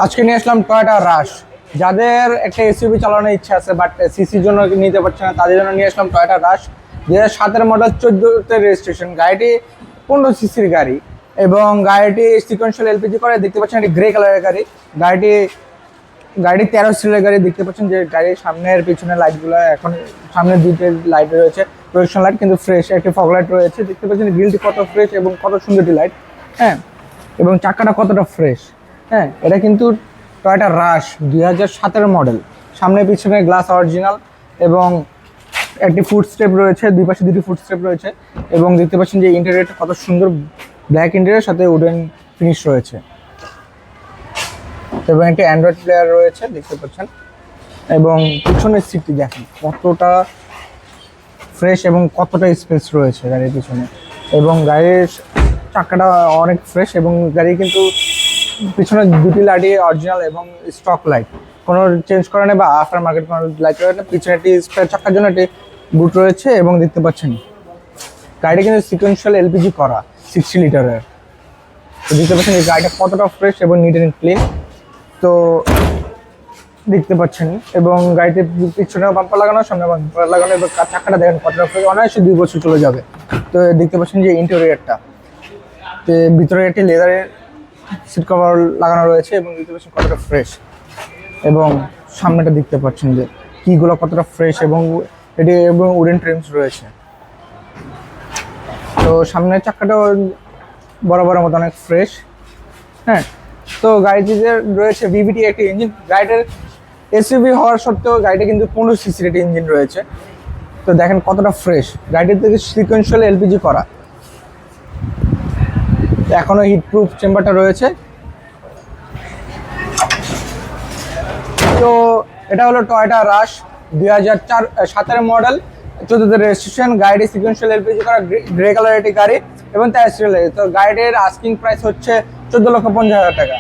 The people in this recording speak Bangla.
আজকে নিয়ে আসলাম টয়োটা রাশ। যাদের একটা এসইউভি চালানোর ইচ্ছা আছে বাট সিসির জন্য নিতে পারছে না, তাদের জন্য নিয়ে আসলাম টয়োটা রাশ। 2007-এর মডেল, 14-তে রেজিস্ট্রেশন। গাড়িটি 15 সিসির গাড়ি এবং গাড়িটি সিকোয়েন্সিয়াল এলপিজি করে। দেখতে পাচ্ছেন এটি গ্রে কালারের গাড়ি। গাড়িটি 13 সিটের গাড়ি। দেখতে পাচ্ছেন যে গাড়ির সামনের পিছনের লাইটগুলো, এখন সামনের দুইটা লাইট রয়েছে প্রোটেকশন লাইট, কিন্তু ফ্রেশ একটি ফগ লাইট রয়েছে। দেখতে পাচ্ছেন গ্রিলটি কত ফ্রেশ এবং কত সুন্দর একটি লাইট, হ্যাঁ, এবং চাকাটা কতটা ফ্রেশ। হ্যাঁ, এটা কিন্তু টয়োটা রাশ 2007-এর মডেল। সামনে পিছনে গ্লাস অরিজিনাল এবং একটি ফুট স্টেপ রয়েছে, দুই পাশে দুটি ফুট স্টেপ রয়েছে। এবং দেখতে পাচ্ছেন যে ইন্টেরিয়রটা কত সুন্দর, ব্ল্যাক ইন্টেরিয়র সাথে উডেন ফিনিশ রয়েছে এবং একটি অ্যান্ড্রয়েড প্লেয়ার রয়েছে দেখতে পাচ্ছেন। এবং পিছনের সিটটি দেখেন কতটা ফ্রেশ এবং কতটা স্পেস রয়েছে গাড়ির পিছনে। এবং গাড়ির চাকাটা অনেক ফ্রেশ এবং গাড়ি কিন্তু পিছনে দুটি লাইটই অরিজিনাল এবং স্টক লাইট, কোনো চেঞ্জ করে নেই বা আফটার মার্কেট কোনো লাইট রয়েছে না। পিছনে একটি স্পেয়ার চাকার জন্য একটি বুট রয়েছে এবং দেখতে পাচ্ছেন গাড়িটা কিন্তু সিকোয়েন্সিয়াল এলপিজি করা 60 লিটারের। তো দেখতে পাচ্ছেন এই গাড়িটা কতটা ফ্রেশ এবং নিট অ্যান্ড ক্লিন। তো দেখতে পাচ্ছেন এবং গাড়িতে পিছনে বাম্পার লাগানো, সামনে বাম্পার লাগানো এবং চাকাটা দেখেন কতটা ফ্রেশ, অনায়াসে 2 বছর চলে যাবে। তো দেখতে পাচ্ছেন যে ইন্টেরিয়রটা, তো ভিতরে একটি লেদারের সিট কভার লাগানো রয়েছে এবং দেখতে পাচ্ছেন কতটা ফ্রেশ। এবং সামনেটা দেখতে পাচ্ছেন যে কিগুলো কতটা ফ্রেশ এবং এটি এবং উডেন ট্রিমস রয়েছে। তো সামনের চাকাটাও বরাবরের মতো অনেক ফ্রেশ, হ্যাঁ। তো গাড়িটিতে রয়েছে ভিভিটি একটি ইঞ্জিন। গাড়িটার এসইউভি হওয়ার সত্ত্বেও গাড়িটা কিন্তু 15 সিসির একটি ইঞ্জিন রয়েছে। তো দেখেন কতটা ফ্রেশ। গাড়িটির থেকে সিকোয়েন্সিয়াল এলপিজি করা, এখনো হিটপ্রুফ চেম্বারটা রয়েছে। তো এটা হলো টয়োটা রাশ 2007-এর মডেল, 14-তে রেজিস্ট্রেশন। গাড়িটি সিকোয়েন্সিয়াল এলপিজি করা, গ্রে কালার একটি গাড়ি এবং 13 সিরিয়াল। তো গাড়িটির আস্কিং প্রাইস হচ্ছে 14,50,000 টাকা।